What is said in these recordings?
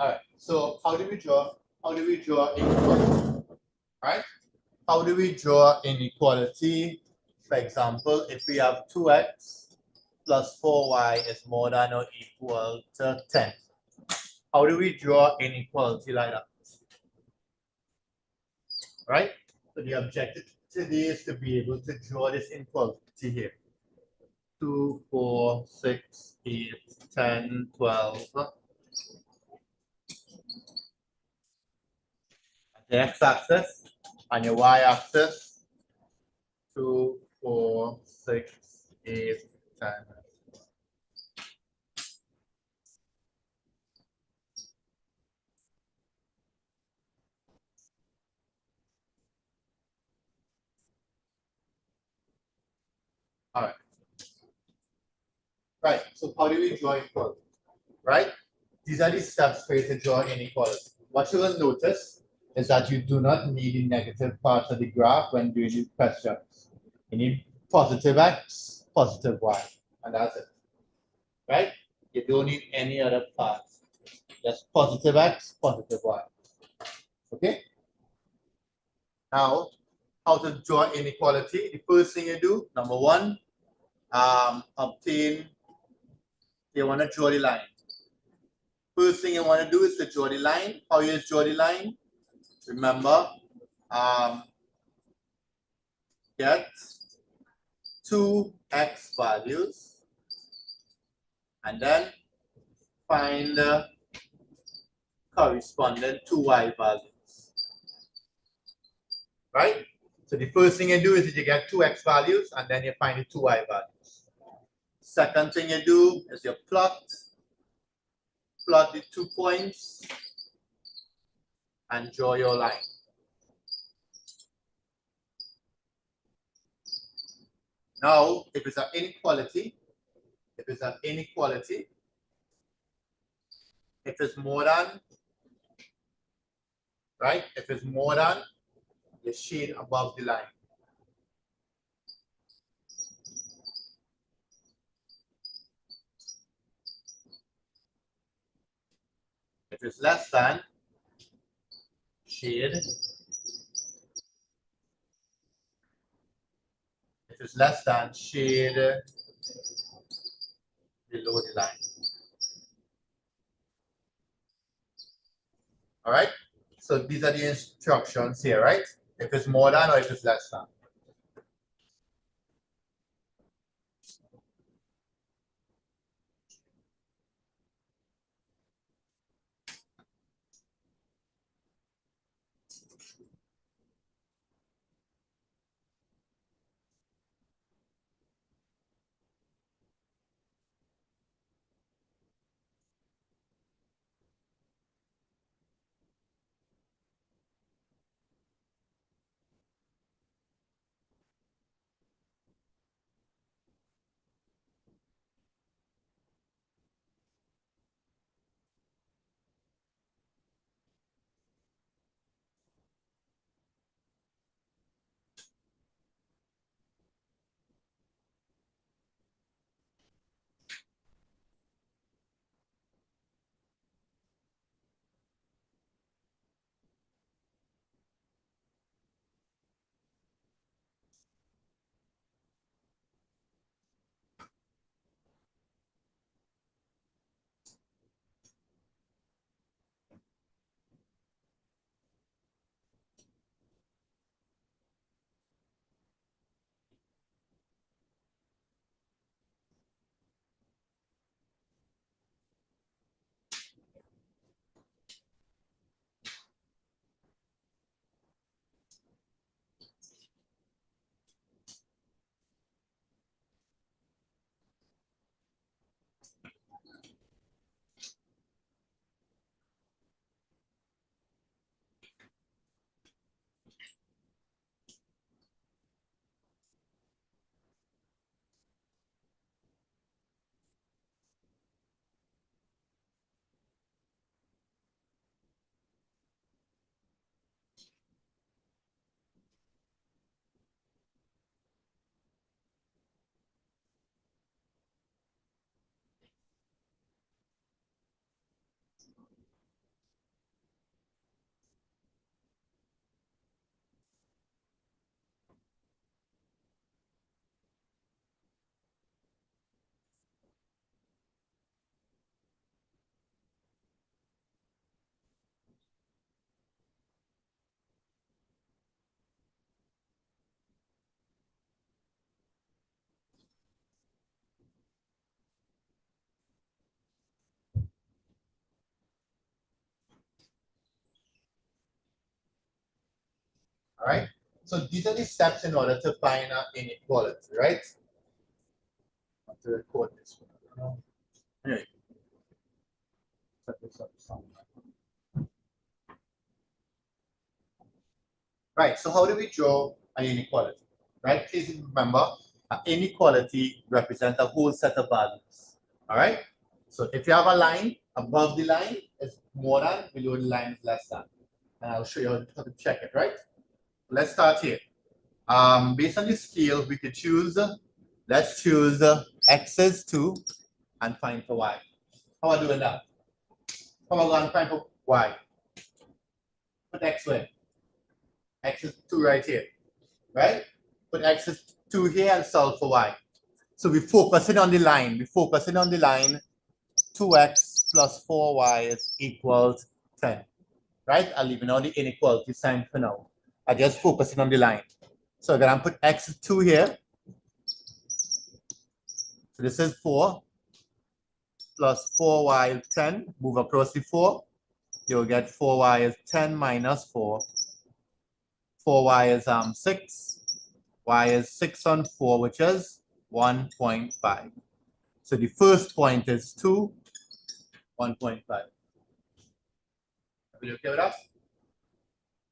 All right. So how do we draw? How do we draw inequality? Right? How do we draw inequality? For example, if we have 2x plus 4y is more than or equal to 10. How do we draw inequality like that? Right? So the objective today is to be able to draw this inequality here. 2, 4, 6, 8, 10, 12. The x-axis and your y-axis, 2, 4, 6, 8, 10. All right. Right. So how do we draw inequality? Right? These are the steps for you to draw inequality. What you will notice is that you do not need the negative parts of the graph when doing the questions. You need positive x, positive y, and that's it. Right? You don't need any other parts. Just positive x, positive y. Okay? Now, how to draw inequality? The first thing you do, number one, you want to draw the line. First thing you want to do is to draw the line. How you draw the line? Remember, get two x values and then find the corresponding two y values. Right? So the first thing you do is you get two x values and then you find the two y values. Second thing you do is you plot the 2 points and draw your line. Now, if it's an inequality, if it's more than, right? If it's more than, you shade above the line. If it's less than, shade. If it's less than, shade below the line. All right? So these are the instructions here, right? If it's more than or if it's less than. All right. So these are the steps in order to find an inequality, right? I have to record this one. Anyway, set this up somewhere. Right. So how do we draw an inequality? Right. Please remember, an inequality represents a whole set of values. All right. So if you have a line, above the line is more than, below the line is less than. And I'll show you how to check it, right? Let's start here. Based on the scale, we could choose, let's choose x is 2 and find for y. How are we doing that? How are we going to find for y? Put x where? X is 2 right here, right? Put x is 2 here and solve for y. So we're focusing on the line. We're focusing on the line 2x plus 4y is equals 10, right? I'll leave out the inequality sign for now. I just focusing on the line. So I'm gonna put x is 2 here. So this is 4 plus 4y is 10. Move across the 4. You'll get 4y is 10 minus 4. 4y is 6. Y is 6 on 4, which is 1.5. So the first point is 2, 1.5. Are you okay with that?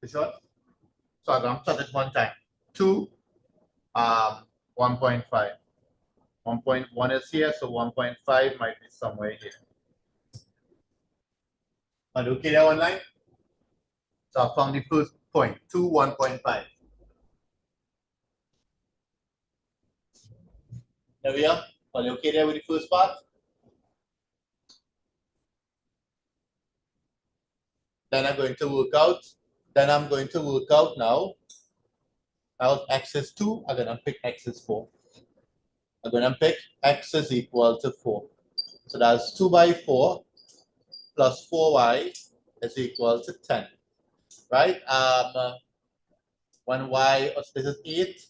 For sure? So I'm going to plot it one time. 2, 1.5. 1.1 is here, so 1.5 might be somewhere here. Are you okay there one line? So I found the first point, 2, 1.5. There we are. Are you okay there with the first part? Then I'm going to work out. Then I'm going to work out now. Now x is 2, I'm going to pick x is 4. I'm going to pick x is equal to 4. So that's 2 by 4 plus 4y is equal to 10. Right? When y, this is 8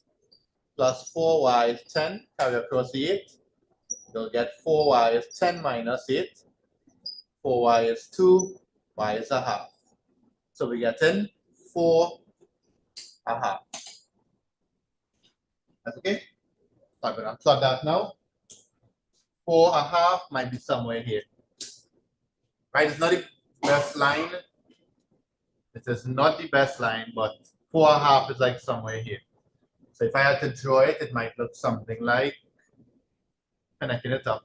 plus 4y is 10, carry across the 8. You'll get 4y is 10 minus 8. 4y is 2, y is a half. So we get in 4 a half. That's okay? So I'm going to plot that now. 4 a half might be somewhere here. Right? It's not the best line. It is not the best line, but 4 a half is like somewhere here. So if I had to draw it, it might look something like connecting it up.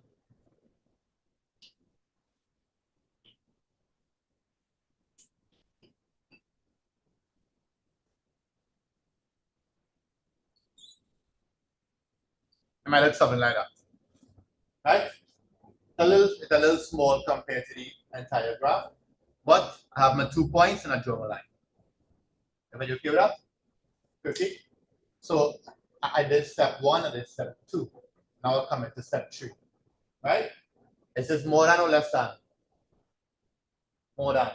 It might look something like that. Right? It's a little small compared to the entire graph. But I have my 2 points and I draw a line. Am I okay with that? Okay. So I did step 1, I did step 2. Now I'll come into step 3. Right? It says more than or less than? More than.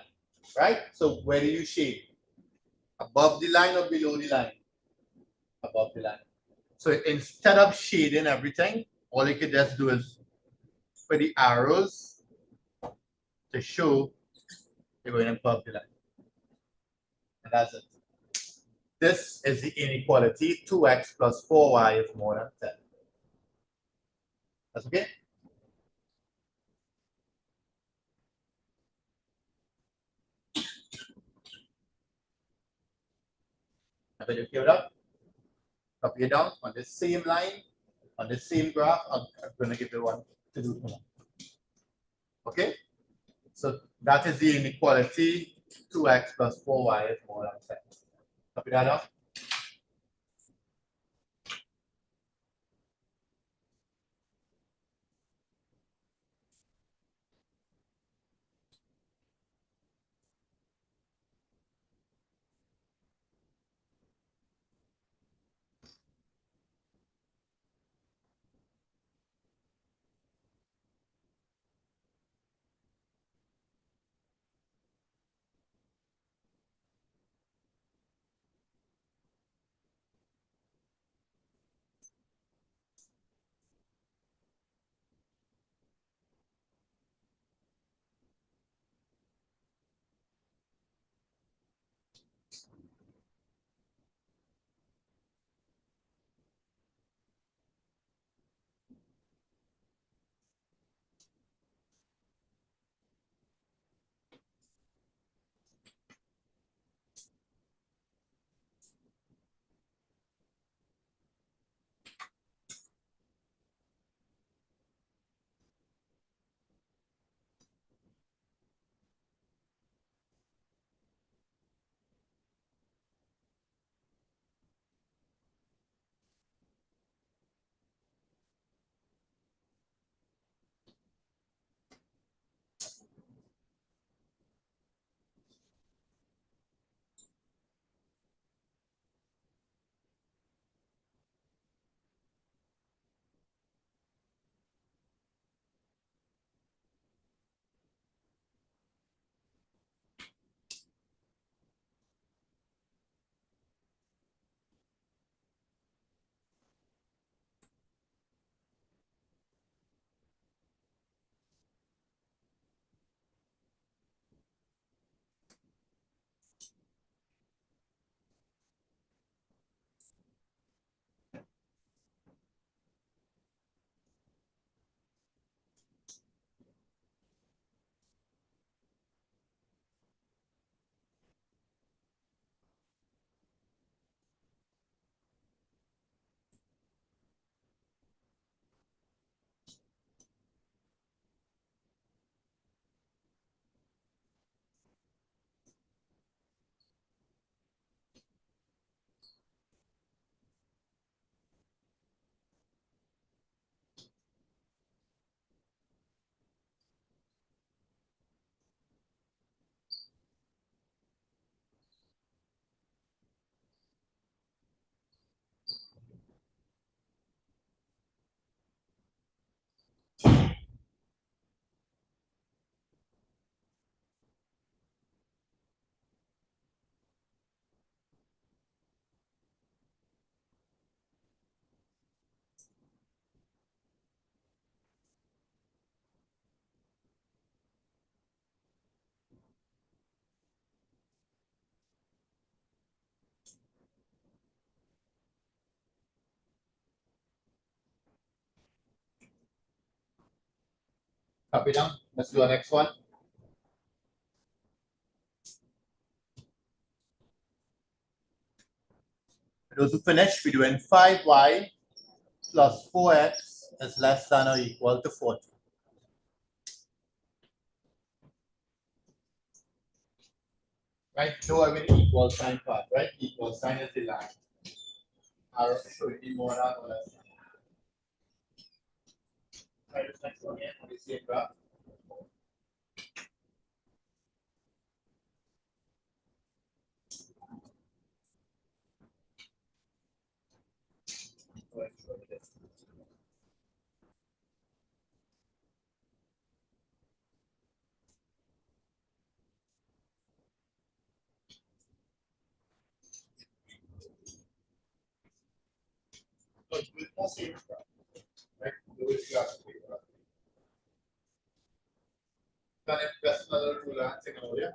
Right? So where do you shade? Above the line or below the line? Above the line. So instead of shading everything, all you could just do is put the arrows to show you're going above the line. And that's it. This is the inequality. 2x plus 4y is more than 10. That's okay? Have you okay with that? Copy it down on the same line, on the same graph. I'm going to give you one to do tomorrow. Okay? So that is the inequality. 2x plus 4y is more than 10. Copy that down. Copy down. Let's do the next one. For those who finish, we're doing 5y plus 4x is less than or equal to 40. Right? No, I mean equal sign part, right? Equal sign is the line. Arrow should be more than or less than. Right, this next one here, we see a graph. So with more serious graph, right? Lewis graph. Can I press another ruler and take an audio?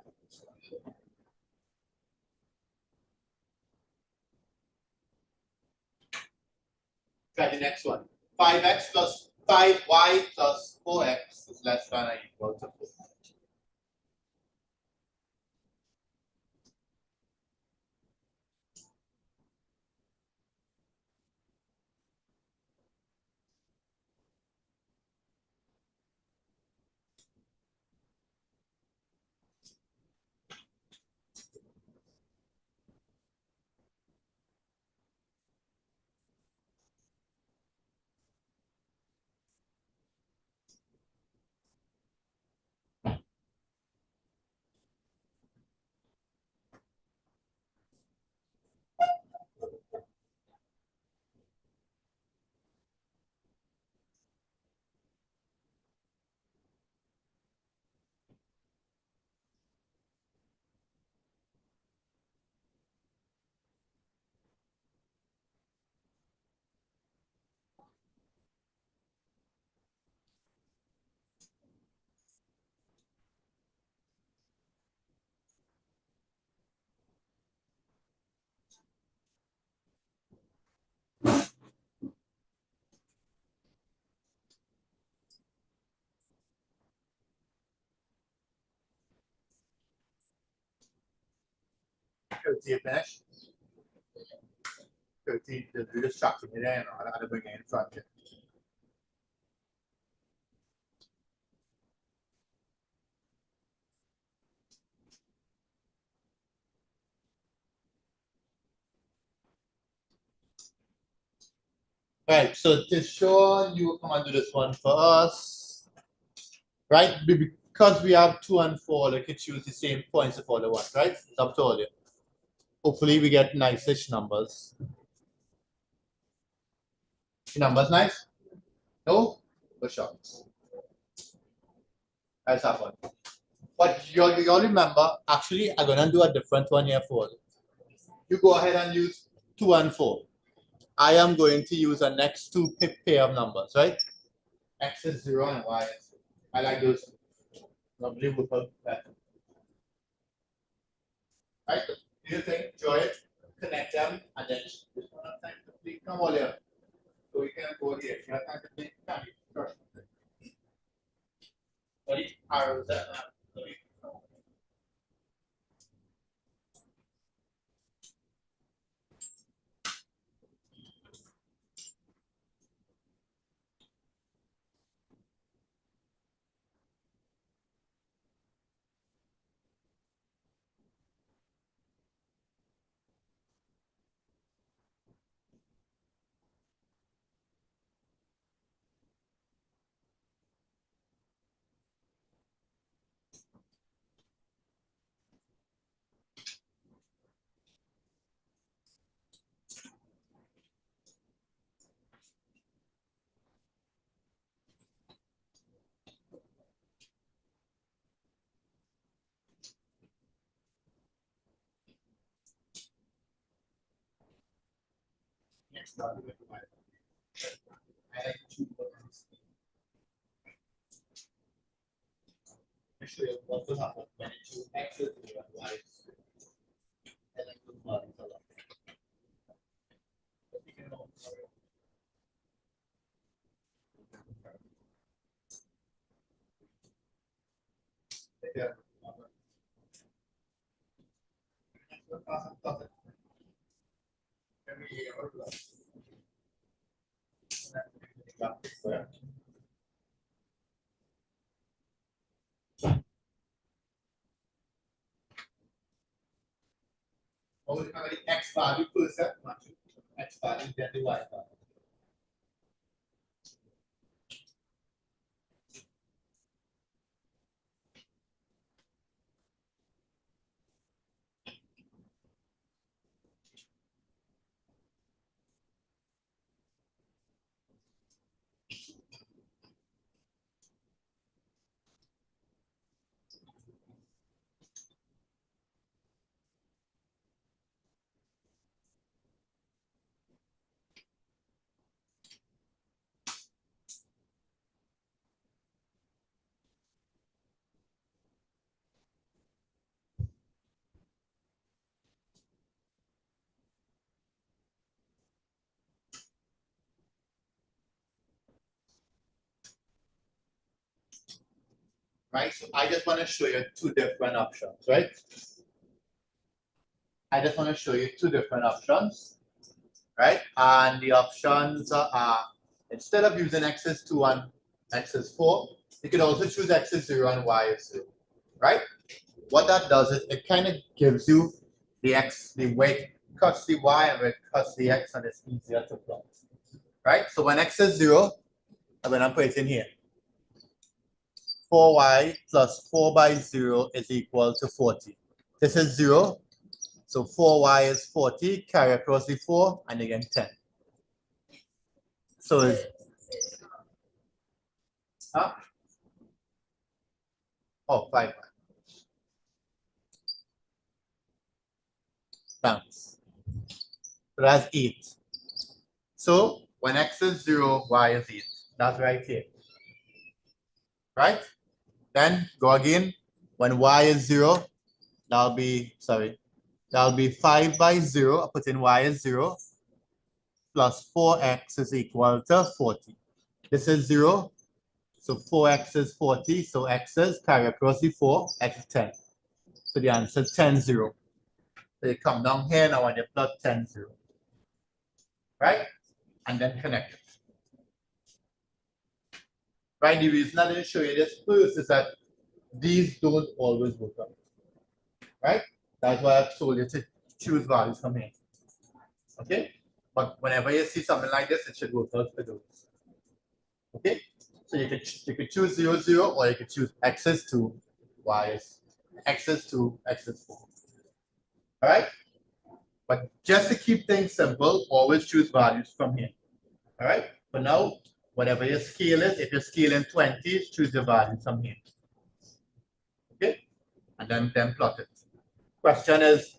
Try the next one. 5x plus 5y plus 4x is less than or equal to 4. Finish. 13, the distractionไม่ได้เนาะแล้วอาจจะเป็นไงในfront end. Right, so Tishon, you come and do this one for us. Right, because we have 2 and 4, like it choose the same points for the one, right? It's up to all you. Hopefully we get nice-ish numbers. The numbers nice? No? For sure. That's that one. But you all remember, actually, I'm gonna do a different one here for you. You go ahead and use 2 and 4. I am going to use a next 2 pair of numbers, right? X is 0 and Y is 0. I like those. Lovely with that. Right? Do you think, draw it, connect them, and then this one of time complete. Come all here. So we can go here. You have time to make first. Sorry, arrows that sorry. Next one, I like 2 buttons. Actually, what will happen when you choose X is 0 and Y is 0. And then good one is a lot. But we can know. there. Or we can get X value first, X value, then the Y value. Right? So I just want to show you two different options, right? I just want to show you two different options, right? And the options are, instead of using X is 2 and X is 4, you could also choose X is 0 and Y is 0, right? What that does is it kind of gives you the X, the way it cuts the Y and where it cuts the X, and it's easier to plot, right? So when X is 0, I'm going to put it in here. 4y plus 4 by 0 is equal to 40. This is 0. So 4y is 40. Carry across the 4 and again 10. So it's oh, 5. Thanks. So that's 8. So when X is 0, Y is 8. That's right here. Right? Then go again. When Y is 0, that'll be 5 by 0. I put in Y is 0. Plus 4x is equal to 40. This is 0. So 4x is 40. So x is carry across the 4, x is 10. So the answer is 10, 0. So you come down here now and you plot 10, 0. Right? And then connect it. Right? The reason I didn't show you this first is that these don't always work out. Right? That's why I told you to choose values from here. Okay? But whenever you see something like this, it should work out for those. Okay? So you could choose 0, 0, or you could choose x is 2, y is x is 2, x is 4. All right? But just to keep things simple, always choose values from here. All right? For now, whatever your scale is, if you're scaling 20s, choose the value from here. Okay? And then plot it. Question is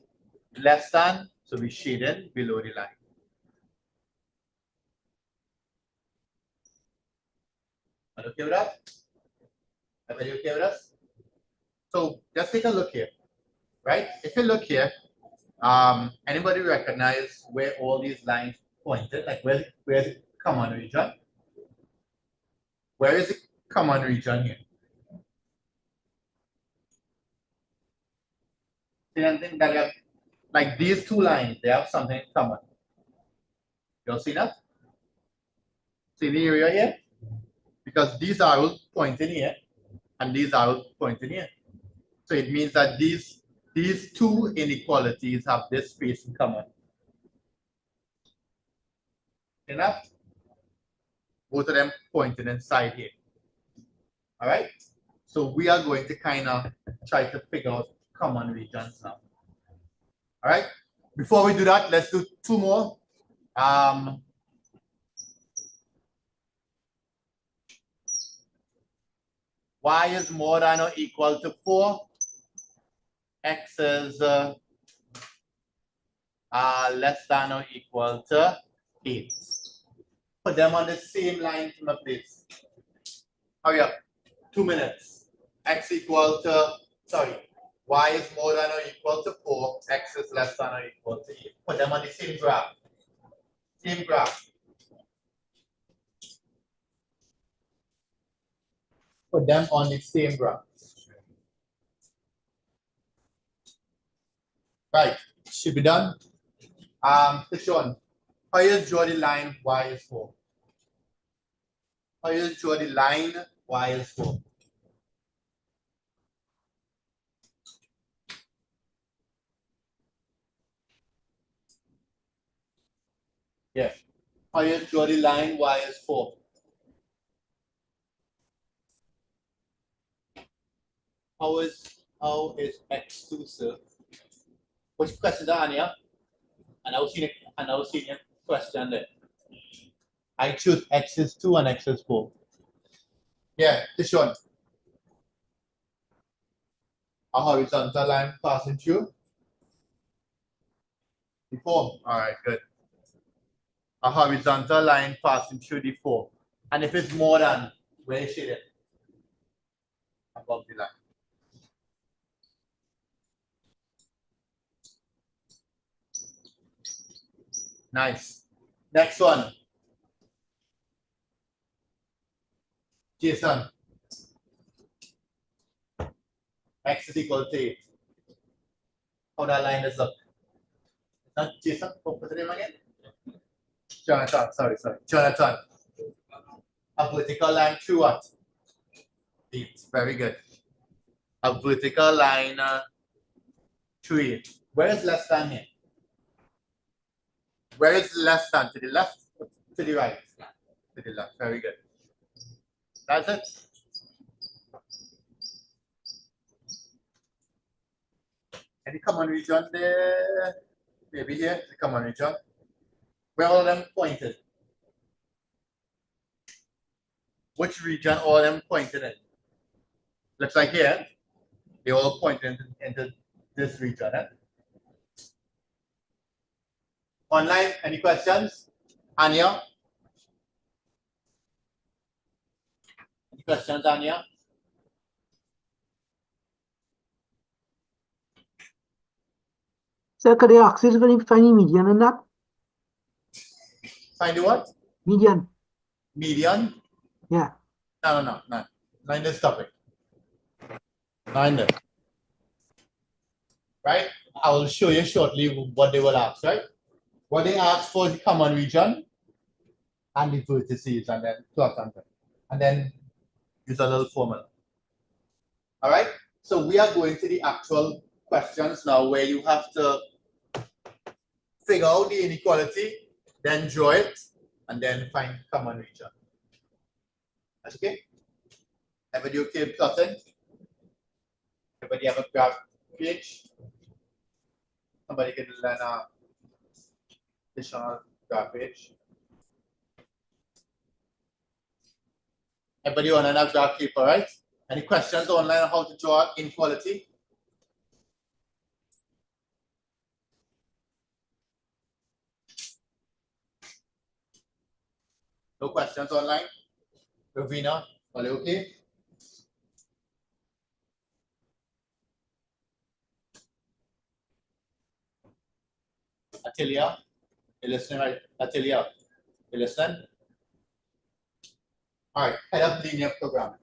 less than, so we shade in below the line. Are you okay with that? Are you okay with us? So just take a look here. Right? If you look here, anybody recognize where all these lines pointed? Like where's the common region? Where is the common region here? See anything that you have, like these two lines, they have something in common. You all see that? See the area here? Because these arrows pointing here and these arrows pointing here. So it means that these two inequalities have this space in common. Enough? Both of them pointing inside here. All right? So we are going to kind of try to figure out common regions now. All right? Before we do that, let's do two more. Y is more than or equal to 4. X is less than or equal to 8. Put them on the same line to my place. Hurry up. 2 minutes. X equal to, Y is more than or equal to 4. X is less than or equal to 8. Put them on the same graph. Same graph. Put them on the same graph. Right, should be done. Sean, how you draw the line Y is 4? How you draw the line Y is 4? Yeah. How you draw the line Y is 4? How is X2 served? Which questions are on here? And I'll see your question there. I choose X is 2 and X is 4. Yeah, this one. A horizontal line passing through. The 4. All right, good. A horizontal line passing through the 4. And if it's more than, where is it? Above the line. Nice. Next one. Jason. X is equal to 8. How that line is look? Not Jason. What's the name again? Jonathan. Sorry. Jonathan. A vertical line through what? 8. Very good. A vertical line through 8. Where is less than here? Where is less than? To the left? To the right? To the left. Very good. That's it. Any common region there? Maybe here, the common region. Where all of them pointed? Which region all of them pointed in? Looks like here, they all pointed into this region. Eh? Online, any questions? Anya? Any questions, Anya? Sir, could I ask if you find the median in that? Find the what? Median. Median? Yeah. No. Not in this topic. Not in this. Right? I will show you shortly what they will ask, right? What they ask for the common region and the vertices, and then plot on them. And then use a little formula. All right? So we are going to the actual questions now where you have to figure out the inequality, then draw it, and then find common region. That's okay? Everybody okay with plotting? Everybody have a graph page? Somebody can learn a additional graph page. Everybody on a graph paper, right? Any questions online on how to draw inequality? No questions online? Ravina, are you okay? Atilia, you listening, right? Atilia, you listening? All right, head up linear programming.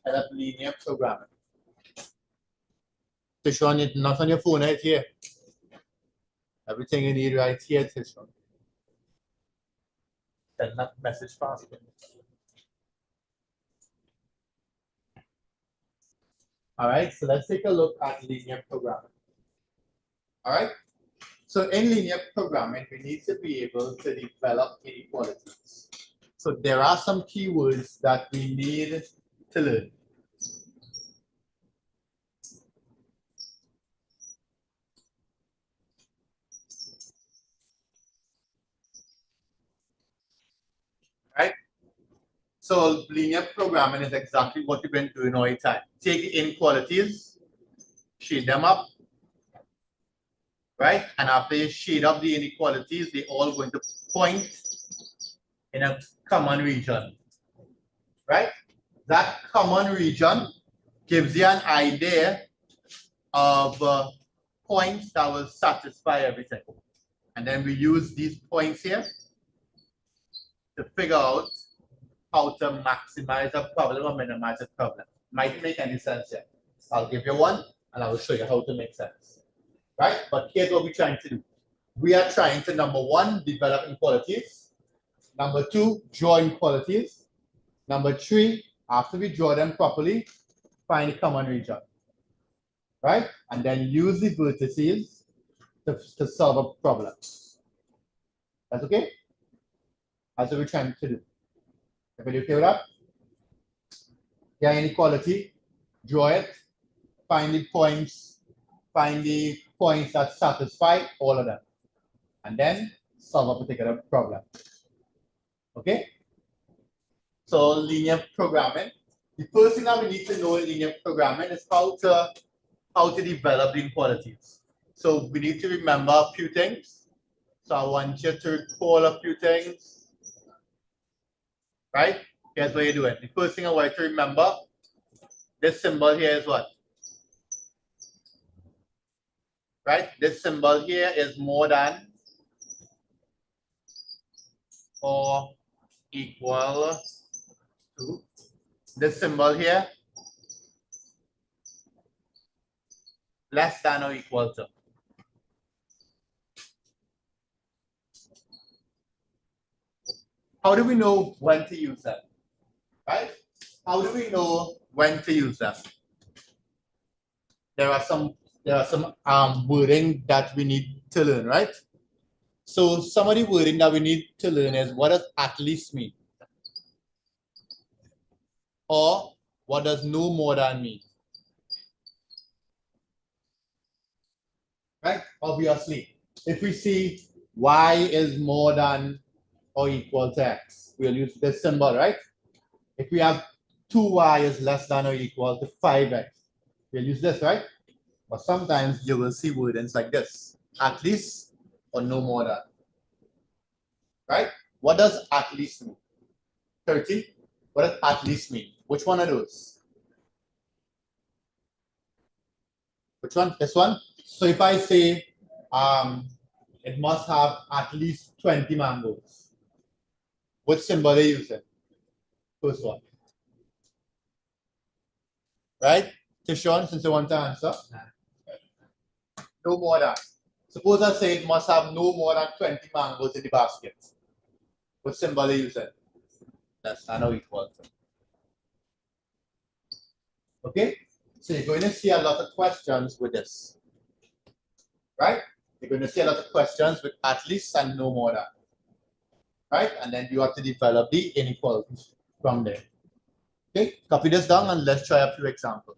Head up linear programming. Tishon, it's not on your phone right here. Everything you need right here, Tishon. Send that message fast. All right, so let's take a look at linear programming. All right, so in linear programming, we need to be able to develop inequalities. So there are some keywords that we need to learn. Right? So linear programming is exactly what you've been doing all the time. Take the inequalities, shade them up, right? And after you shade up the inequalities, they're all going to point in a common region, right? That common region gives you an idea of points that will satisfy everything. And then we use these points here to figure out how to maximize a problem or minimize a problem. Might make any sense yet. I'll give you one and I will show you how to make sense. right? But here's what we're trying to do. We are trying to, number one, develop inequalities. Number two, draw inequalities. Number three, after we draw them properly, find a common region, right? And then use the vertices to solve a problem. That's okay? That's what we're trying to do. Everybody okay with that? Yeah, inequality, draw it, find the points that satisfy all of them, and then solve a particular problem. Okay? So linear programming. The first thing that we need to know in linear programming is how to develop the inequalities. So we need to remember a few things. So I want you to recall a few things. Right? Here's what you're doing. The first thing I want you to remember, this symbol here is what? Right? This symbol here is more than or equal to this symbol here, less than or equal to. How do we know when to use them? Right? How do we know when to use them? There are some wording that we need to learn, right? So some of the wording that we need to learn is, what does at least mean? Or what does no more than mean? Right? Obviously, if we see y is more than or equal to x, we'll use this symbol, right? If we have 2y is less than or equal to 5x, we'll use this, right? But sometimes you will see wordings like this, at least or no more than. Right? What does at least mean? 30? What does at least mean? Which one of those? Which one? This one? So if I say it must have at least 20 mangoes, which symbol are you using? First one. Right? Tishon, since you want to answer. No more than. Suppose I say it must have no more than 20 mangoes in the basket. What symbol are you using? That's not equal to. Okay? So you're going to see a lot of questions with this. Right? You're going to see a lot of questions with at least and no more than. Right? And then you have to develop the inequalities from there. Okay? Copy this down and let's try a few examples.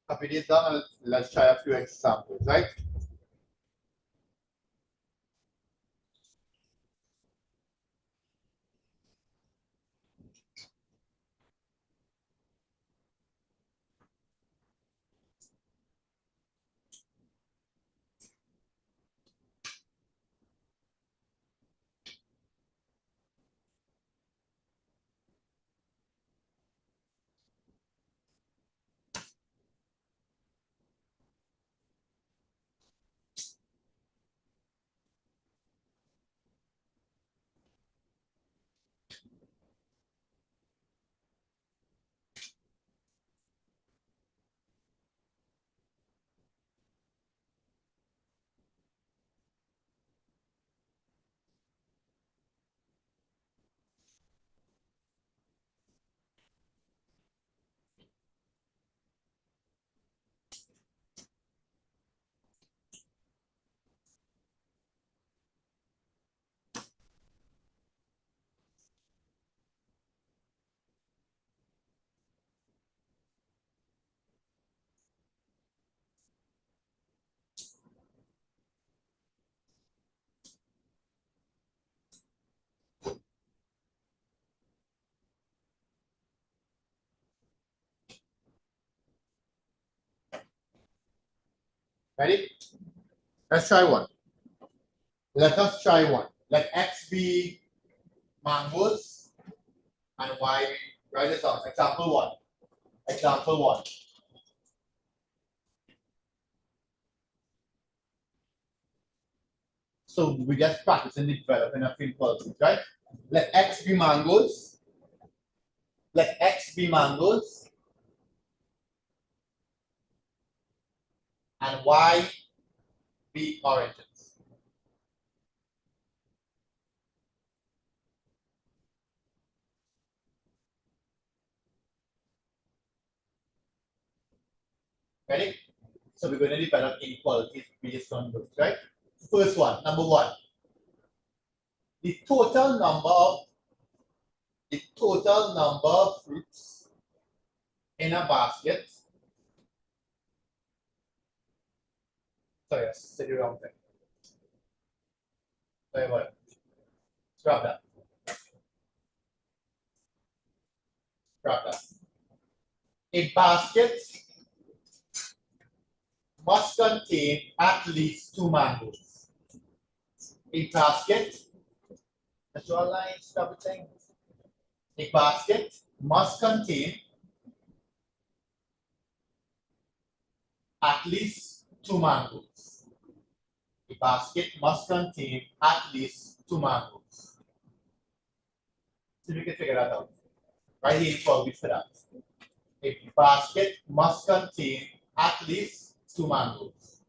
Copy this down and let's try a few examples, right? Ready? Let's try one. Let us try one. Let x be mangoes and y be, write this down. Example one. Example one. So we just practicing developing a field qualities, right? Let x be mangoes. Let x be mangoes. and Y be origins. Ready? So we're going to develop inequalities based on those, right? First one, number one. The total number of fruits in a basket. Sorry, I said the wrong thing. Sorry about it. Scrap that. Scrap that. A basket must contain at least 2 mangoes. A basket, let's draw a line, stop it saying. A basket must contain at least 2 mangoes. A basket must contain at least 2 mangoes. So we can figure that out. Right here, for that. A basket must contain at least 2 mangoes.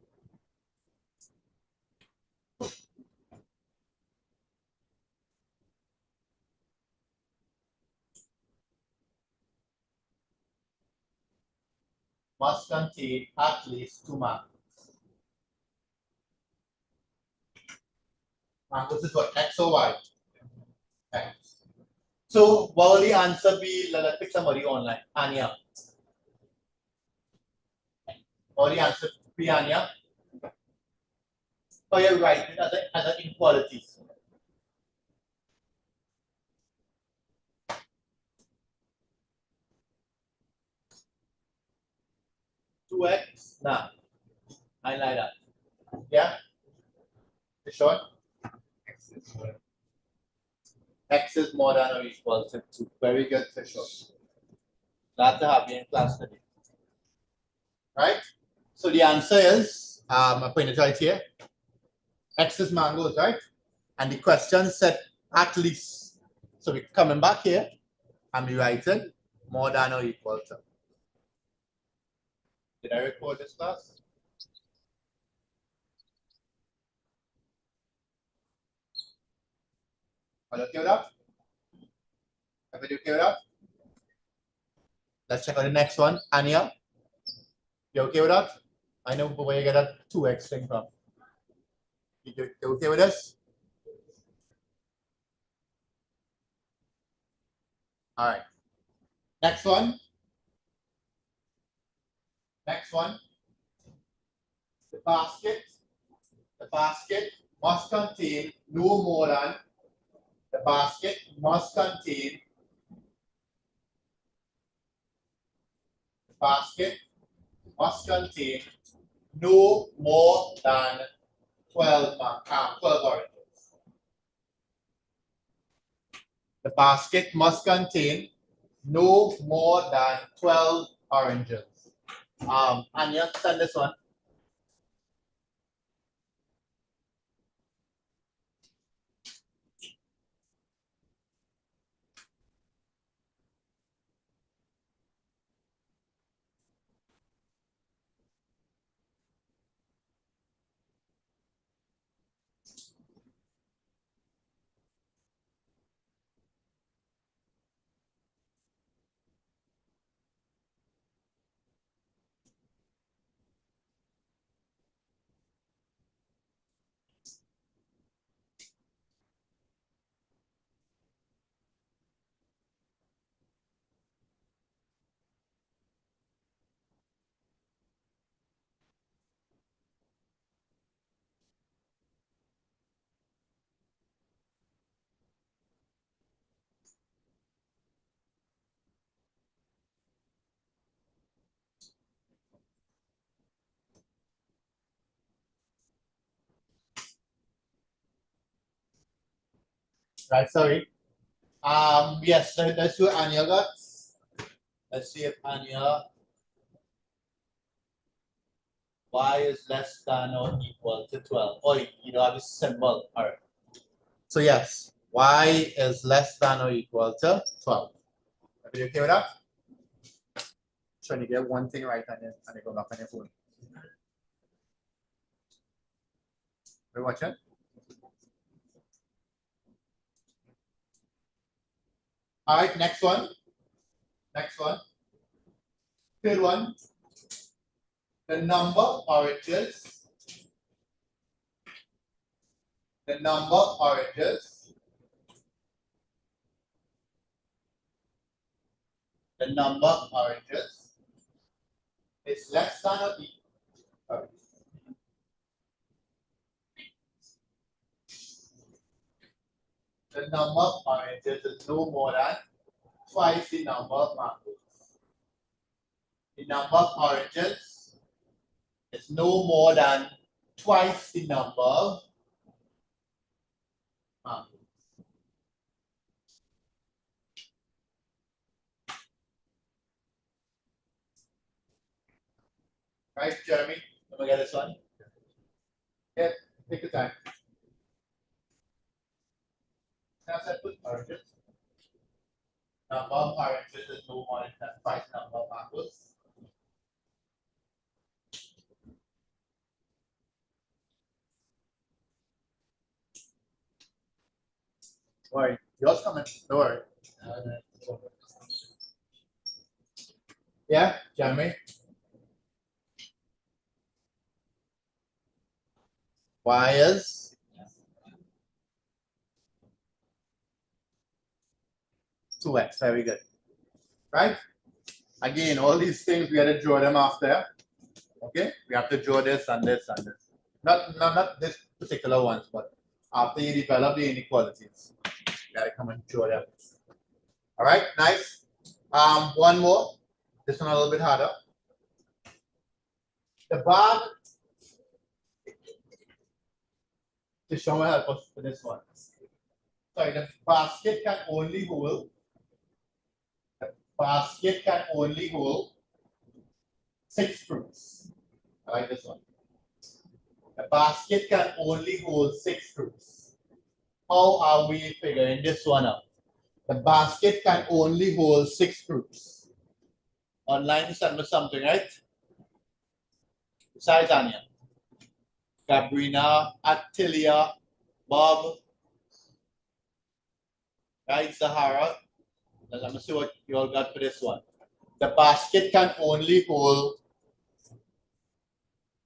Must contain at least 2 mangoes. Mangoes is what? X or Y? X. So what will the answer be? Let's pick somebody online. Anya. What will the answer be, Anya? Oh, you're right. As an inequalities. Two X? Nah. I like that. Yeah? You sure? X is more than or equal to 2. Very good, for sure. Glad to have you in class today. Right? So the answer is, I put it right here. X is mangoes, right? And the question said at least. So we're coming back here and we writing more than or equal to. Did I record this class? Are you okay with that? Everybody okay with that? Let's check out the next one. Anya, you okay with that? I know where you get that 2x thing from. You okay with this? All right. Next one. Next one. The basket must contain no more than, the basket must contain, the basket must contain no more than 12 oranges. The basket must contain no more than 12 oranges. Anya, send this one. Right, sorry. Yes, let's do Anya got. Let's see if Anya, y is less than or equal to 12. Oh, you don't have a symbol. All right. So yes, y is less than or equal to 12. Are you okay with that? Trying to get one thing right and then go back on your phone. We're watching. All right, next one. Next one. Third one. The number of oranges. The number of oranges. The number of oranges is less than or equal. The number of oranges is no more than twice the number of mangoes. The number of oranges is no more than twice the number of mangoes. Right, Jeremy? Let me get this one. Yeah, take your time. Now, I put oranges. Number of oranges is no more than twice the number of mangoes. Don't worry, yours coming. Don't worry. Yeah, Jeremy. Y is 2x. Very good. Right? Again, all these things we have to draw them after. Okay? We have to draw this and this and this. Not this particular ones, but after you develop the inequalities, you gotta come and draw them. All right, nice. One more. This one a little bit harder. The bag. To show me help us for this one. Sorry, the basket can only hold. The basket can only hold 6 fruits. I like this one. The basket can only hold 6 fruits. How are we figuring this one out? The basket can only hold 6 fruits. Online, send me something, right? Besides Anya, Gabrina, Attilia, Bob, right? Zahara. Let me see what you all got for this one. The basket can only hold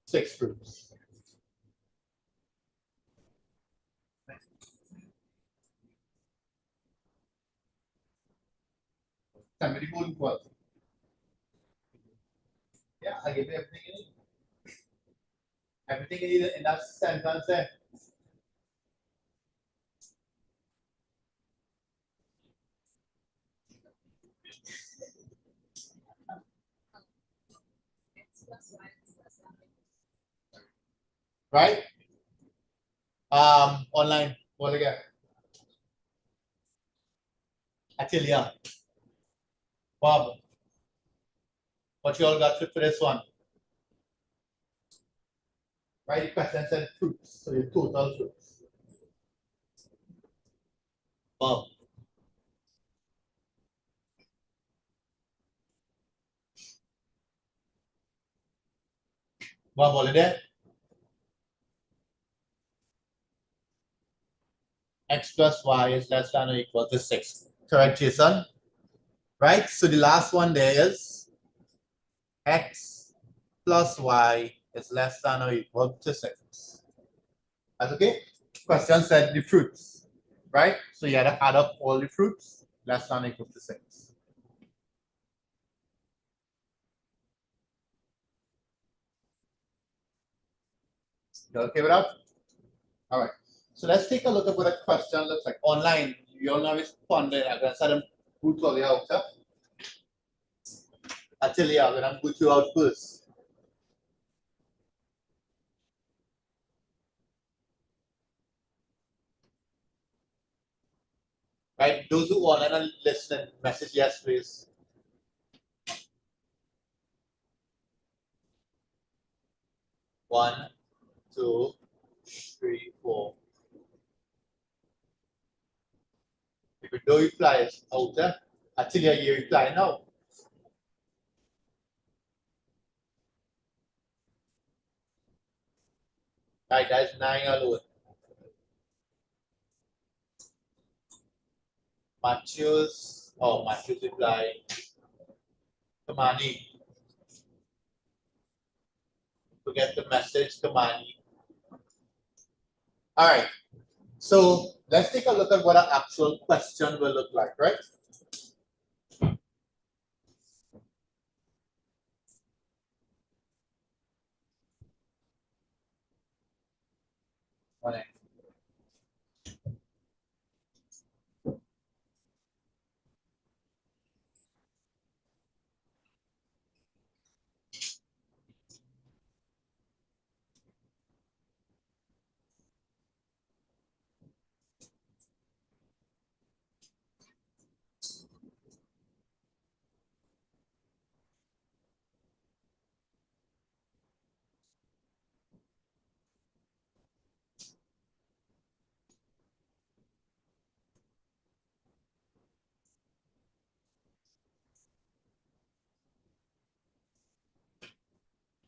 6 fruits. Somebody holding what? Yeah, I give you everything you need. Everything you need in that sentence there. Right? Online, what again? Attilia. Bob. What you all got for this one? Right? The question said fruits. So your total fruits. Bob. Bob, all there? X plus y is less than or equal to 6. Correct, Jason? Right? So the last one there is x plus y is less than or equal to 6. That's okay? Question said the fruits, right? So you had to add up all the fruits, less than or equal to 6. You okay with that? All right. So let's take a look at what a question looks like online. You all know responded. I'm going to send them who told you out. Attilia, I'm going to put you out first. Right? Those who online and listening, message yes, please. One, 2, 3, 4. If you don't reply out there, Attilia, you reply now. Right, that's 9 alone. Matthews reply. Kamani. Forget the message, Kamani. All right. So let's take a look at what an actual question will look like, right? Morning.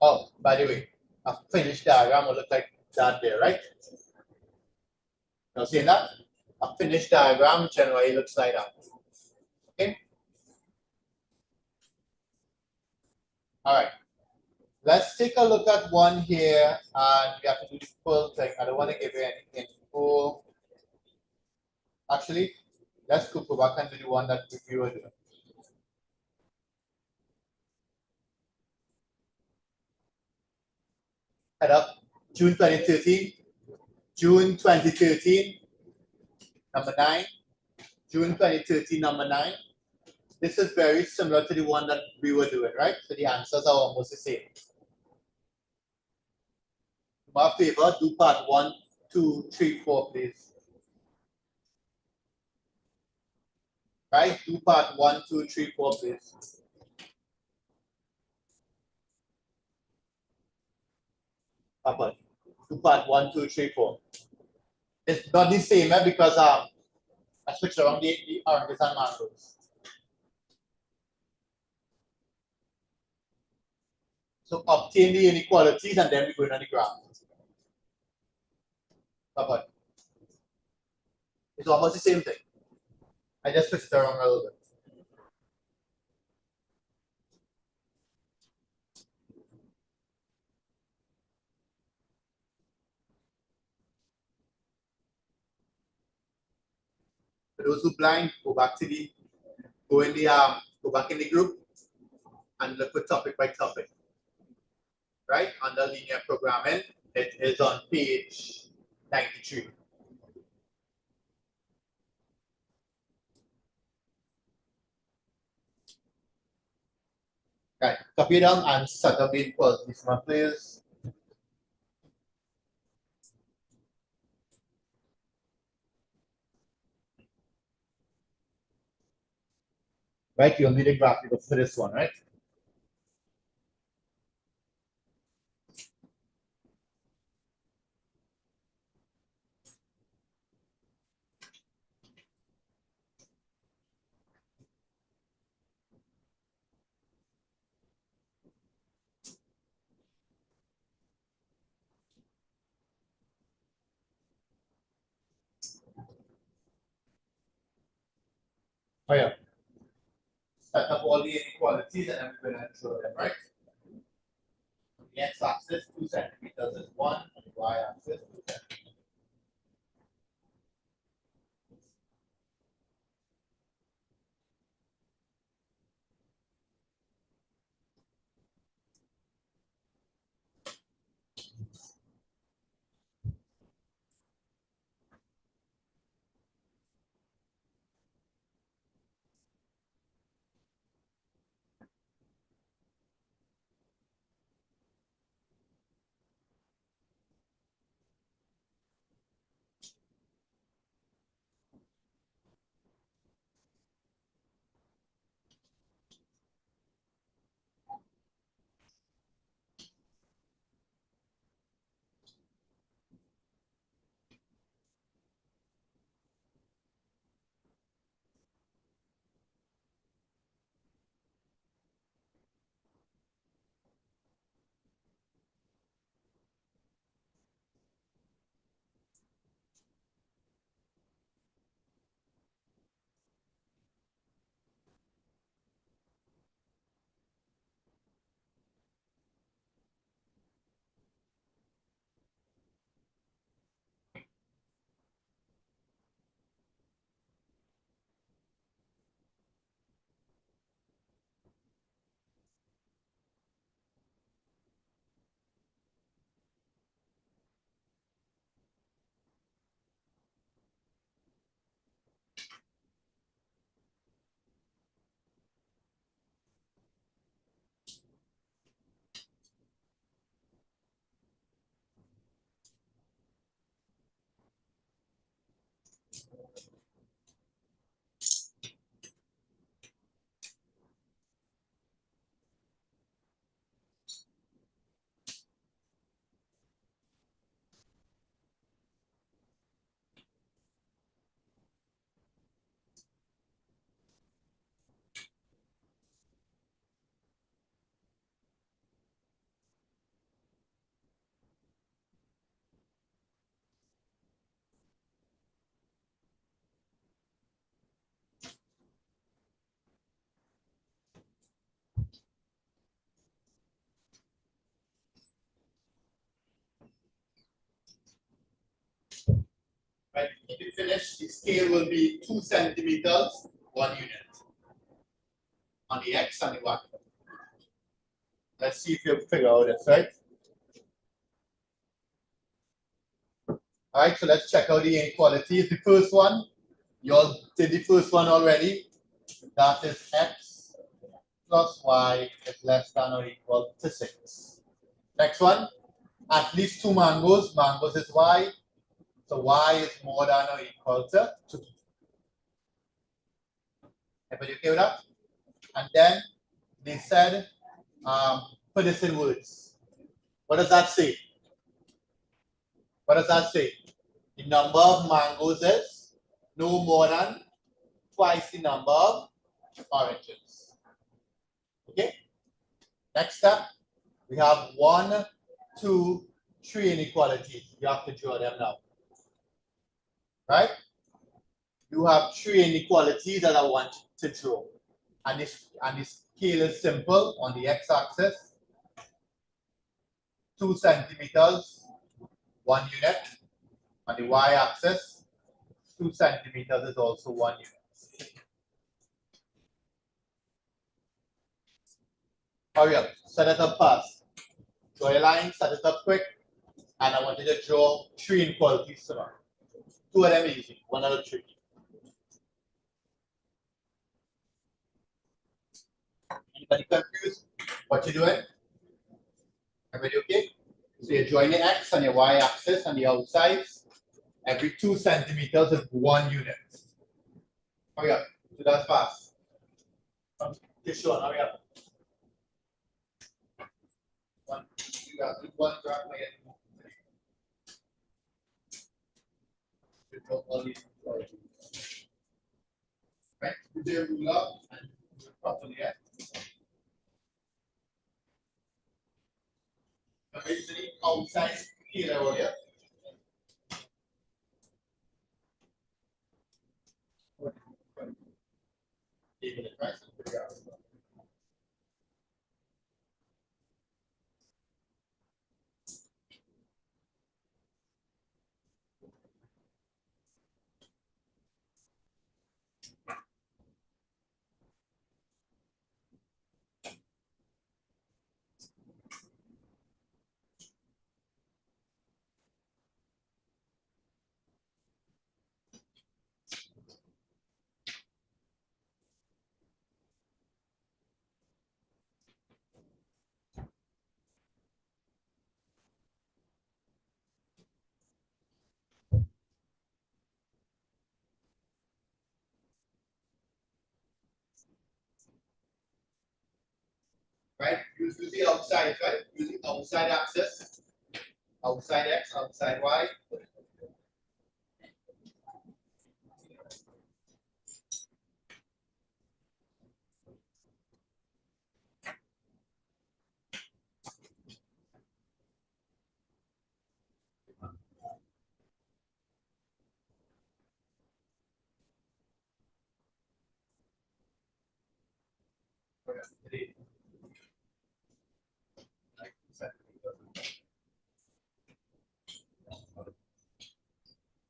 Oh, by the way, a finished diagram will look like that there, right? Now see that? A finished diagram generally looks like that. Okay? All right. Let's take a look at one here, and we have to do the full thing. I don't want to give you any info. Actually, let's go back and do the one that we were doing. Head up, June 2013. June 2013, number 9. June 2013, number 9. This is very similar to the one that we were doing, right? So the answers are almost the same. Do my favor, do part 1, 2, 3, 4, please. Right? Do part 1, 2, 3, 4, please. Papa, do part 1, 2, 3, 4. It's not the same because I switched around the oranges and mangoes. So obtain the inequalities and then we go in on the graph. Papa. It's almost the same thing. I just switched it around a little bit. For those who blind, go back in the group and look at topic by topic. Right? Under linear programming, it is on page 93. Right, copy down and set up the equalities, please. Right, you'll need a graphic for this one, right? Oh yeah. Set up all the inequalities and I'm going to show them, right? On the x-axis, 2 centimeters is 1, on the y-axis, 2 centimeters. Right, if you finish, the scale will be 2 centimeters, 1 unit on the X and the Y. Let's see if you figure out this, right? All right, so let's check out the inequalities. The first one, you all did the first one already. That is X plus Y is less than or equal to 6. Next one, at least 2 mangoes. Mangoes is Y. So Y is more than or equal to 2. Everybody okay with that? And then they said, put this in words. What does that say? What does that say? The number of mangoes is no more than twice the number of oranges. Okay? Next step, we have 1, 2, 3 inequalities. You have to draw them now. Right? You have 3 inequalities that I want to draw. And this scale is simple on the x-axis. 2 centimeters, 1 unit. On the y-axis, 2 centimeters is also 1 unit. Hurry up, set it up fast. Draw your line, set it up quick. And I want you to draw 3 inequalities tomorrow. 2 of them easy, 1 out of 3. Anybody confused? What you doing? Everybody okay? So you're drawing the x on your y-axis on the outsides. Every 2 centimeters is 1 unit. Hurry up, do that fast. This one, hurry up. You got one graph again. Right? Put your ruler and do it properly. Yeah? Basically, outside here over here. Right? Use the outside, right? Use the outside axis. Outside x, outside y.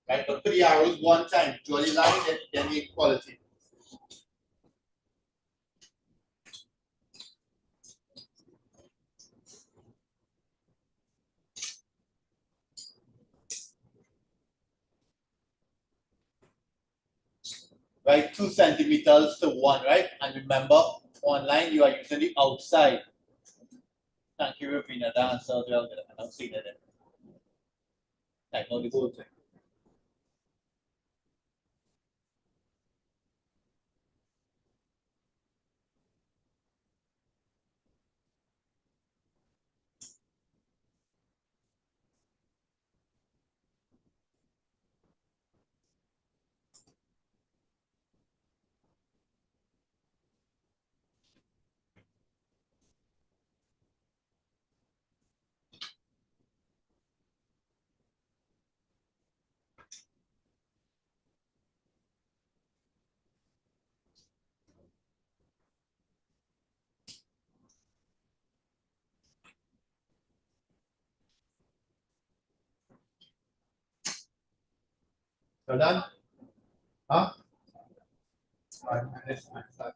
Right, but put the arrows one time, draw the line, then the equality. Right, 2 centimeters to 1, right? And remember, online you are using the outside. Thank you, Ravina. The answer is well there. I don't see that. I know the whole thing. So done? Huh? 5 minutes. I'm stuck.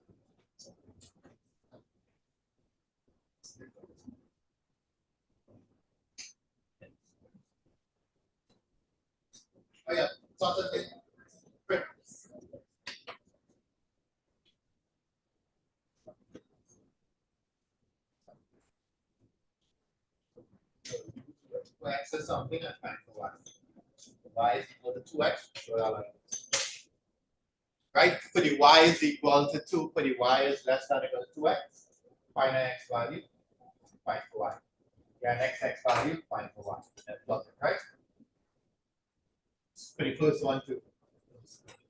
Oh yeah, Saturday. Great. So x is something and find for y. Y is equal to 2x. So I like right? For the y is equal to 2, for the y is less than or equal to 2x. Find an x value, find for y. Yeah, next x value, find for y. That's logic, right? For the first one too.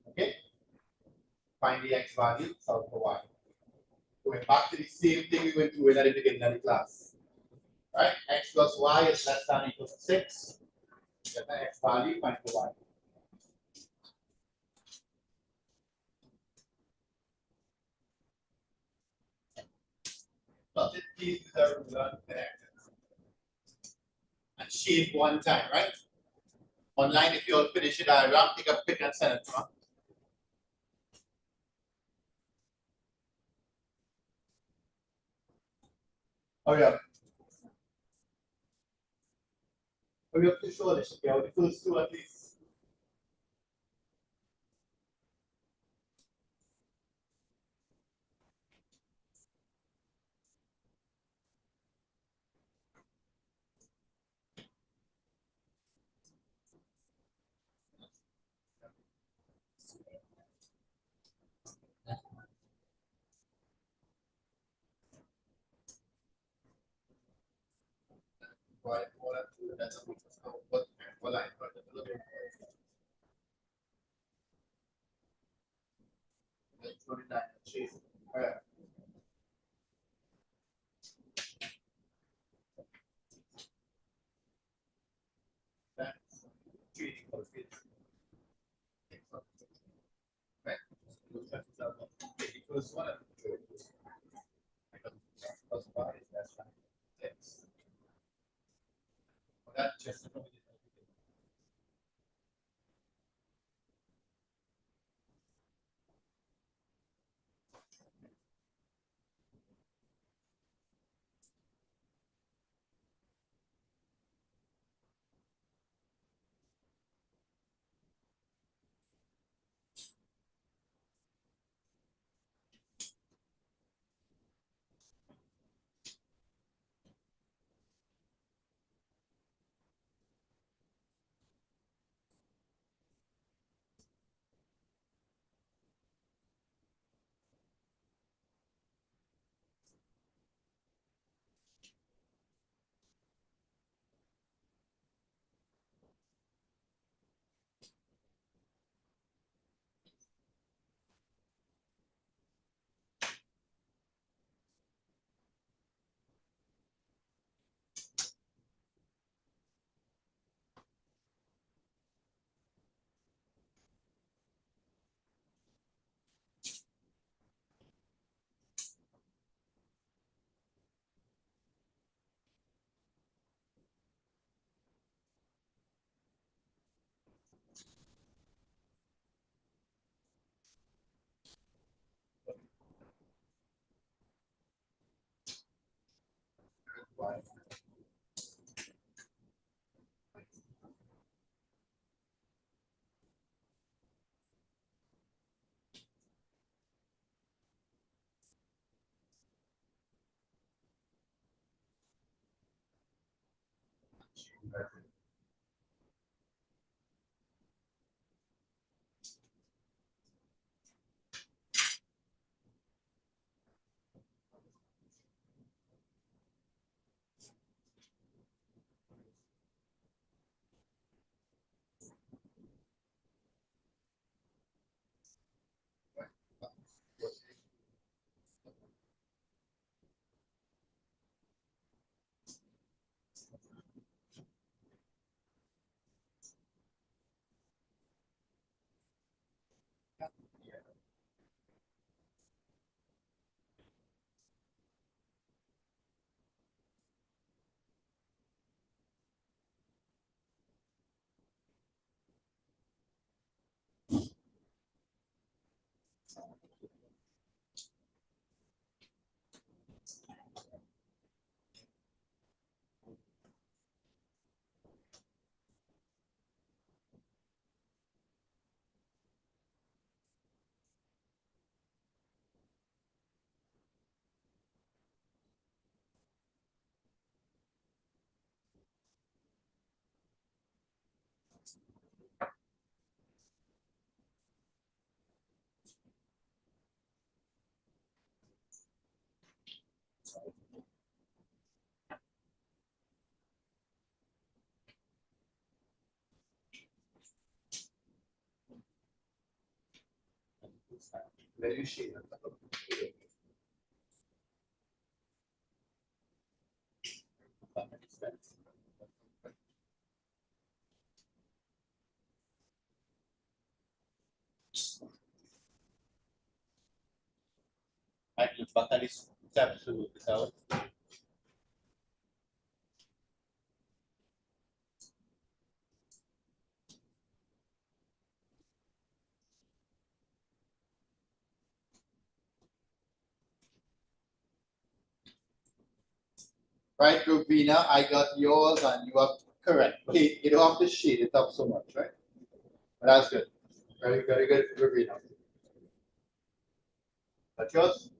Okay? Find the x value, solve for y. Going back to the same thing we went through at the beginning of the class. Right? X plus y is less than or equal to 6. Get the x value, find for y. Plot it, please, with our ruler connected. And shape one time, right? Online, if you all finish your diagram, take a pic and send it to us. Hurry up. Hurry up to show this. Okay, the first two at least. Right, that's a what line, but a little bit more. 29, chase. All right. That's 3 equals 8. Right? The first one and the third. Plus 5 is less than 6. That just Very shade. That makes sense. Right, look back at this absolute result. Right, Rubina, I got yours and you are correct. Okay, you don't have to shade it up so much, right? But that's good. Very good, Rubina. That's yours?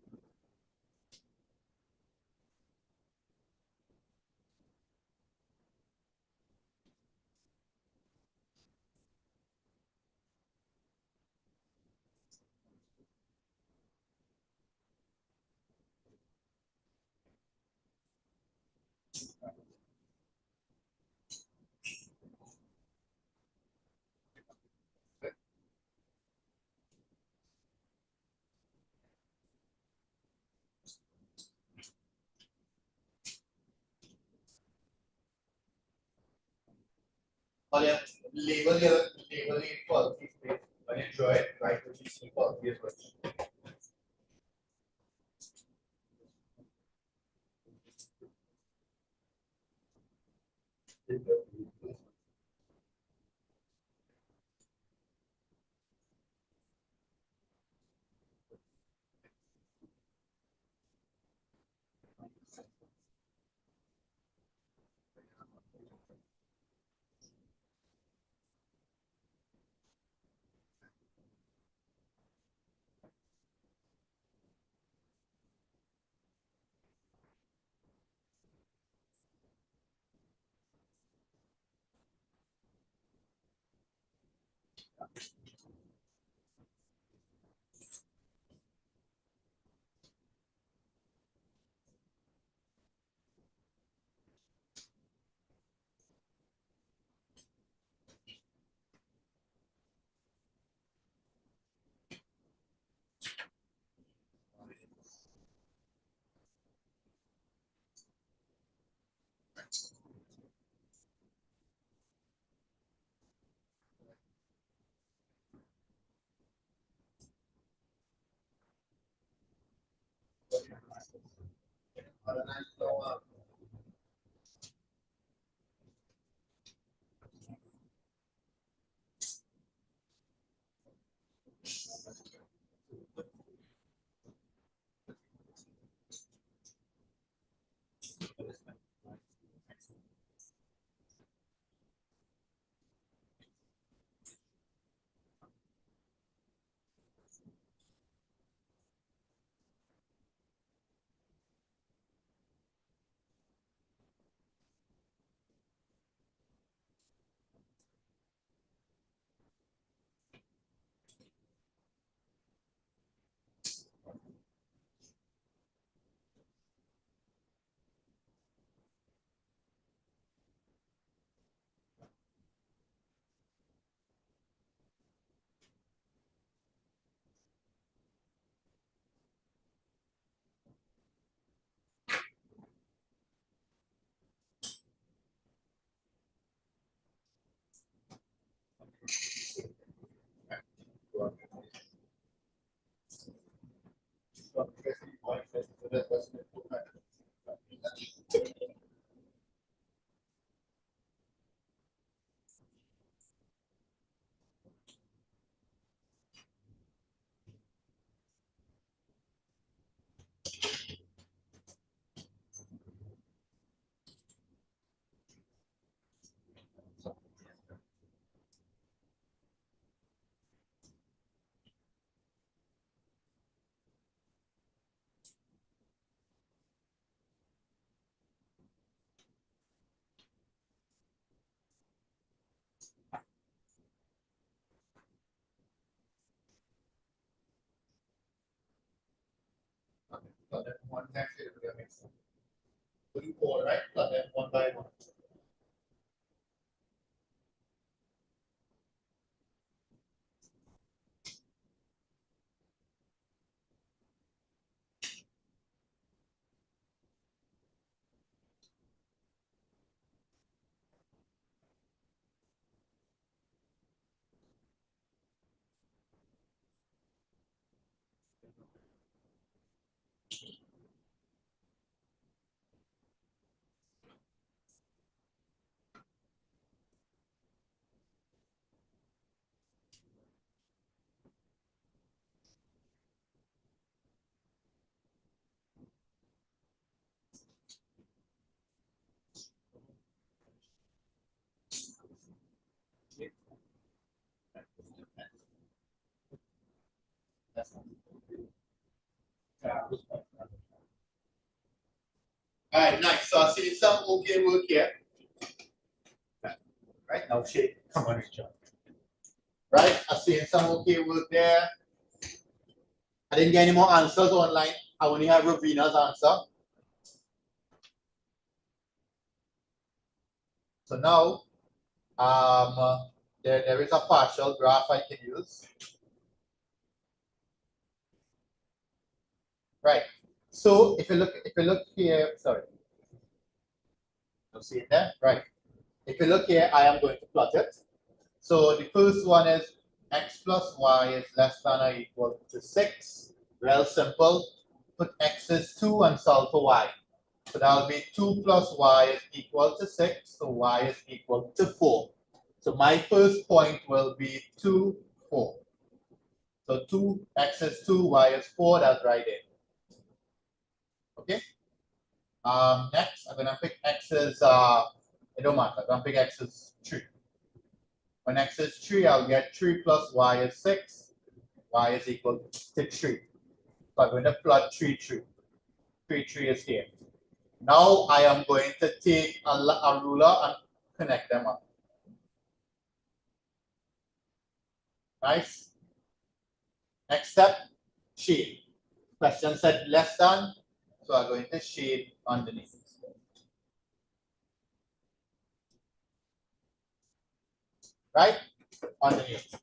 Oh yeah, label it quality space. When you draw it, write what you see quality as well. So that one next year will make sense. Putting four, right? So then one by one. All right, nice. So I see some okay work here. Right now, shade. Come on, Richard. Right, I see some okay work there. I didn't get any more answers online. I only have Ravina's answer. So now, there is a partial graph I can use. Right. So if you look here, sorry. You see it there? Right. If you look here, I am going to plot it. So the first one is x plus y is less than or equal to 6. Real simple. Put x is 2 and solve for y. So that will be 2 plus y is equal to 6. So y is equal to 4. So my first point will be 2, 4. So 2, x is 2, y is 4. That's right there. Okay. Next, I'm gonna pick x is it don't matter. I'm gonna pick x is 3. When x is 3, I'll get 3 plus y is 6. Y is equal to 3. So I'm going to plot 3, 3. 3, 3 is here. Now I am going to take a ruler and connect them up. Nice. Next step, shade. Question said less than, so I'm going to shade underneath. Right? Underneath.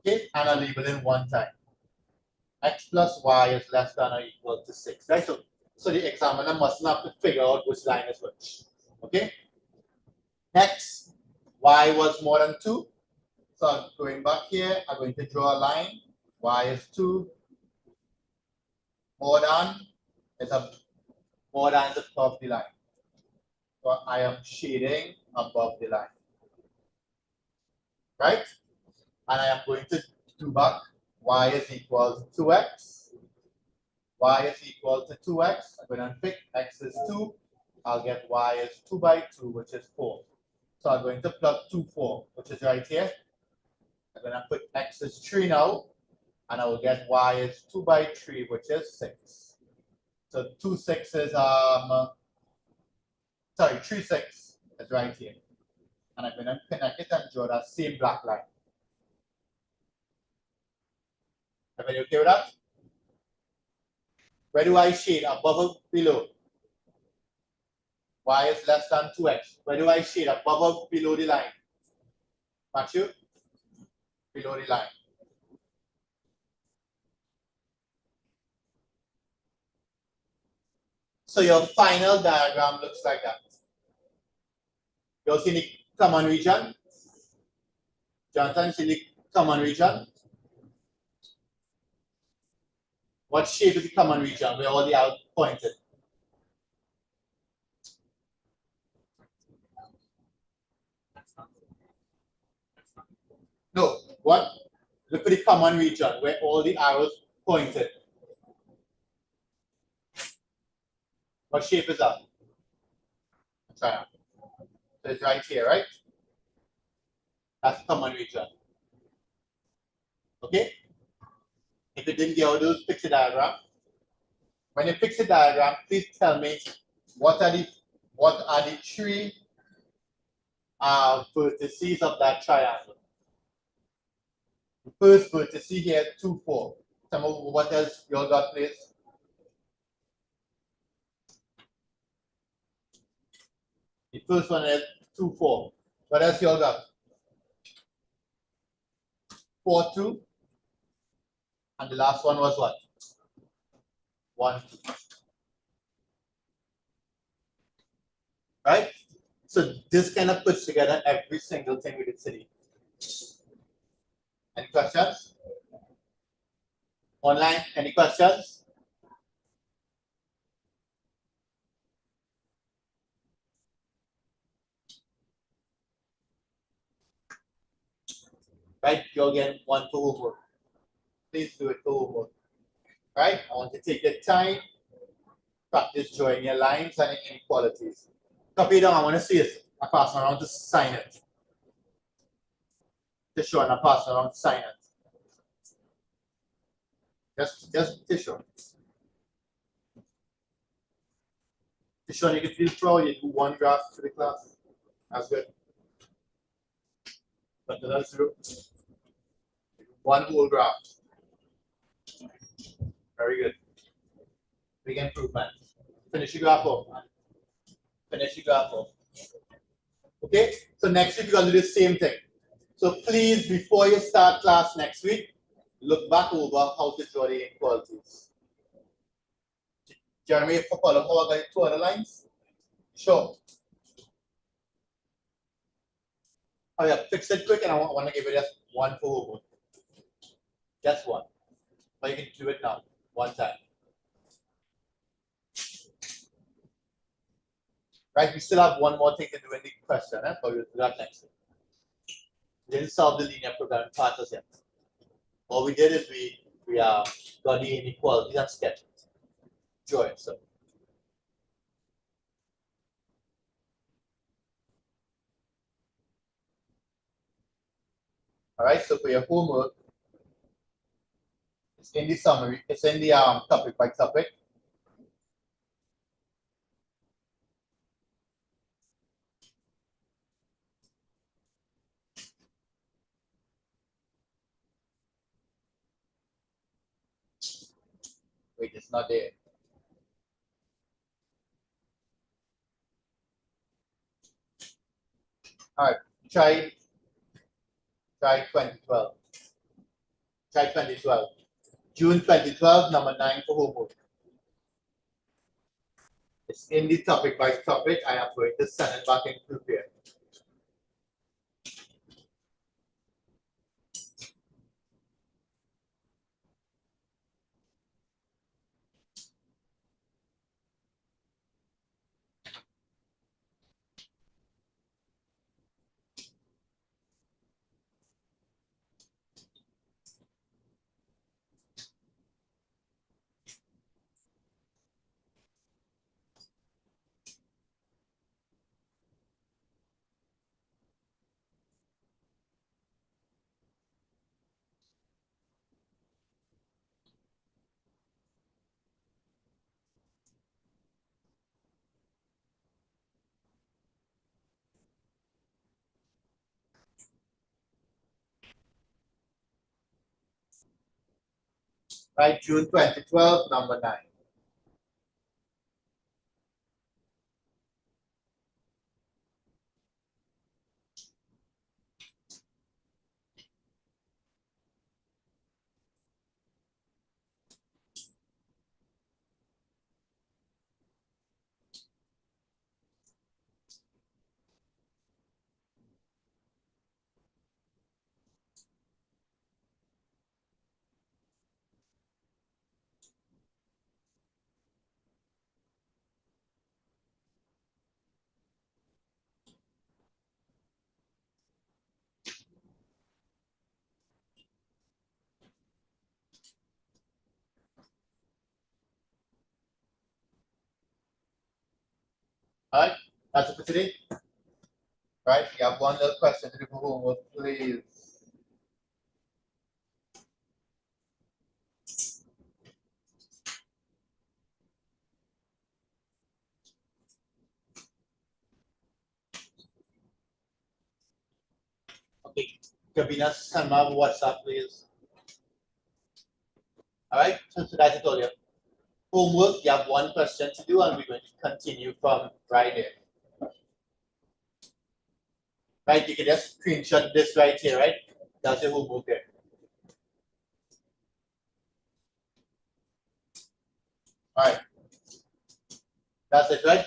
Okay, and I'll label in one time. X plus y is less than or equal to 6. Right? So the examiner must not have to figure out which line is which. Okay? Next, y was more than 2. So I'm going back here, I'm going to draw a line. Y is 2. More than is more than is above the line. So I am shading above the line. Right? And I am going to do back y is equal to 2x. Y is equal to 2x. I'm going to pick x is 2. I'll get y is 2 by 2, which is 4. So I'm going to plot 2, 4, which is right here. I'm going to put x is 3 now. And I will get y is 2 by 3, which is 6. So 2, 6 is, 3, 6 is right here. And I'm going to connect it and draw that same black line. Everybody okay with that? Where do I shade? Above or below? Y is less than 2x. Where do I shade? Above or below the line? Matthew? Below the line. So your final diagram looks like that. You see the common region? Jonathan, see the common region? What shape is the common region where all the arrows pointed? No, what? Look at the common region where all the arrows pointed. What shape is that? Triangle. So it's right here, right? That's common region. Okay? If you didn't get all those, fix the diagram. When you fix the diagram, please tell me what are the 3 vertices of that triangle. The first vertex here, 2, 4. Some of what else you all got, please? The first one is 2, 4. What else you all got? 4, 2. And the last one was what? 1, 2. Right? So this kind of puts together every single thing we did today. Any questions? Online, any questions? Right, you'll get one for homework. Please do it for homework. Right, I want to take your time, practice drawing your lines and inequalities. Copy it down, I want to see it. I pass it around to sign it. Tissue and I pass it around to sign it. Just tissue. Tissue, you can feel proud, you do one graph to the class. That's good. But that's true. One whole graph. Very good. Big improvement. Finish your graph off. Finish your graph off. Okay? So next week we're going to do the same thing. So please, before you start class next week, look back over how to draw the inequalities. Jeremy, if you follow how I got 2 other lines? Sure. Oh yeah, fix it quick and I want to give you just one for homework. Just one. But you can do it now, one time. Right, we still have one more thing to do in the question, but we'll do that next week. We didn't solve the linear programming part yet. All we did is we got the inequalities and sketched it. Draw it. So. All right, so for your homework, it's in the summary, it's in the topic by topic. Wait, it's not there. All right, try 2012. Try 2012. June 2012, number 9 for homework. It's in the topic by topic. I am going to send it back in group here. Right, June 2012, number 9. All right, that's it for today. Right, you have one little question to do for homework, please. Okay, Kabina, send my WhatsApp, please. All right, so that's it all. Homework, you have one question to do, and we're going to continue from Friday. Right, you can just screenshot this right here, right? That's your homework there. All right, that's it, right?